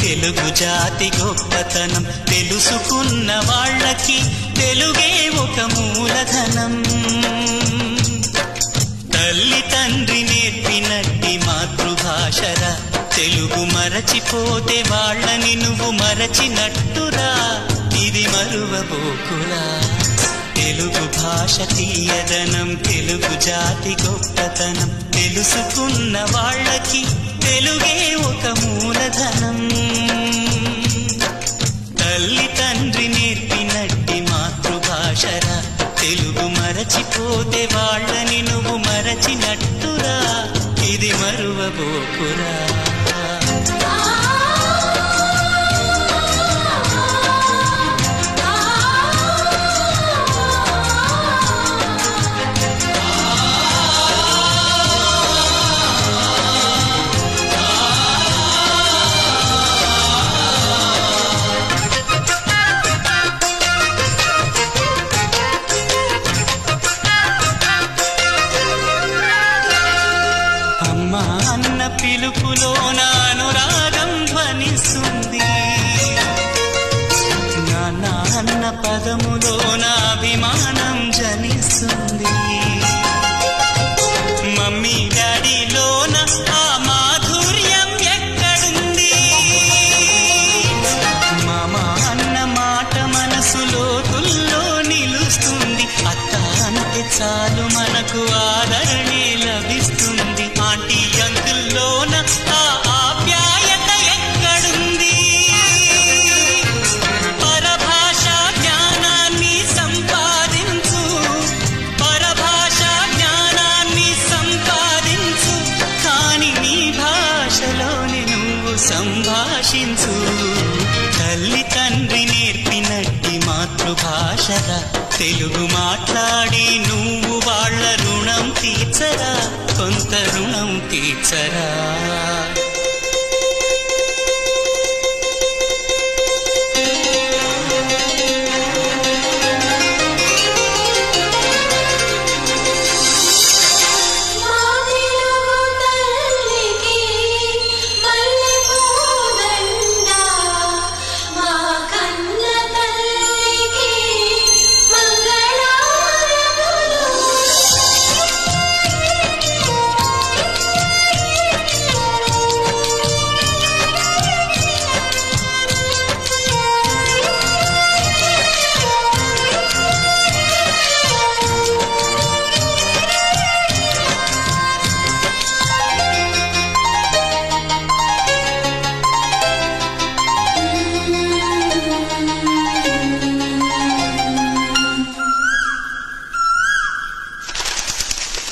తెలుగు జాతి గొప్పతనం తెలుసుకున్న వాళ్ళకి తెలుగే ఒక మూలధనం. తల్లి తండ్రి నేర్పినట్టి మాతృభాషరా, తెలుగు మరచిపోతే వాళ్ళని నువ్వు మరచినట్టురా, ఇది మరువబోకురా. తెలుగు భాష తీయదనం, తెలుగు జాతి గొప్పతనం తెలుసుకున్న వాళ్ళకి తెలుగే ఒక మూలధనం. తల్లి తండ్రి నేర్పినట్టి మాతృభాషరా, తెలుగు మరచిపోతే వాళ్ళని నువ్వు మరచినట్టురా, ఇది మరువబోకురా. అమ్మా అన్న పిలుపులో అనురాగం ధ్వనిస్తుంది, నాన్న అన్న పదములో అభిమానం జనిస్తుంది. మమ్మీ డాడీలోన ఆ మాధుర్యం ఎక్కడుంది? మామ అన్న మాట మనసులో తుల్లో నిలుస్తుంది. అత్త అంటే చాలు మనకు ఆదరణే లభిస్తుంది. ఆంటీ అంకుల్లోన ఆ ఆప్యాయత ఎక్కడుంది? పరభాషా జ్ఞానాన్ని సంపాదించు, పరభాషా జ్ఞానాన్ని సంపాదించు, కాని నీ భాషలోనే నువ్వు సంభాషించు. తల్లి తండ్రి నేర్పినట్టి మాతృభాషరా, తెలుగు మాట్లాడి నువ్వు వాళ్ళ రుణం తీర్చరా, కొంత రుణం తీర్చరా.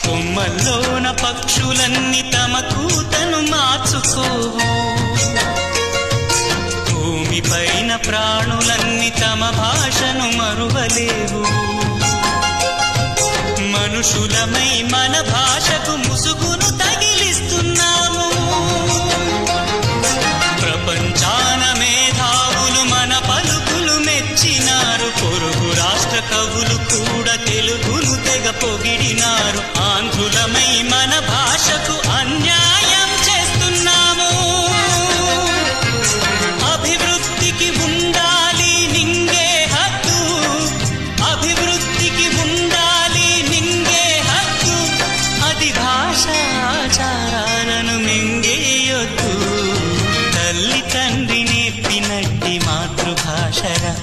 కొమ్మల్లోన పక్షులన్నీ తమ కూతను మార్చుకోవు, భూమిపైన ప్రాణులన్నీ తమ భాషను మరువలేవు. మనుషులమై మన భాషకు ముసుగును తగిలిస్తున్నాము. ప్రపంచాన మేధావులు మన పలుకులు మెచ్చినారు. పొరుగు రాష్ట్ర కవులు కూడా తెలుగును తెగ పొగిడినారు. ఆంధ్రులమై మన భాషకు అన్యాయం చేస్తున్నాము. అభివృద్ధికి ఉండాలి నింగే హక్కు, అభివృద్ధికి ఉండాలి నింగే హక్కు, అది భాషాచారాలను మింగేయొద్దు. తల్లి తండ్రి నేర్పినట్టి మాతృభాషరా,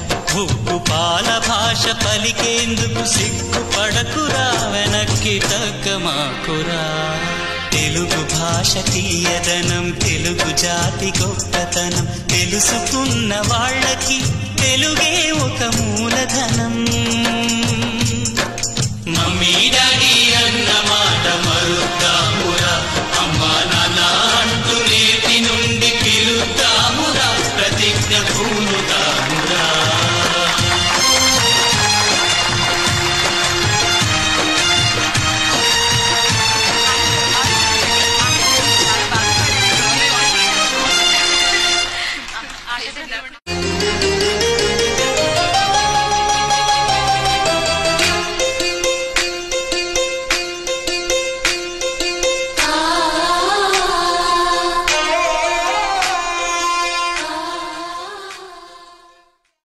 ఉప్పు పాల భాష పలికేందుకు సిగ్గుపడకురా, వెనక్కి తగ్గమాకురా. తెలుగు భాష తీయదనం, తెలుగు జాతి గొప్పతనం తెలుసుకున్న వాళ్ళకి తెలుగే ఒక మూలధనం. మమ్మీ డాడీ అన్న మాట మరుద్దామురా, అమ్మా నాన్న అంటూ నేటి నుండి పిలుద్దామురా, ప్రతిజ్ఞ పూనుదామురా.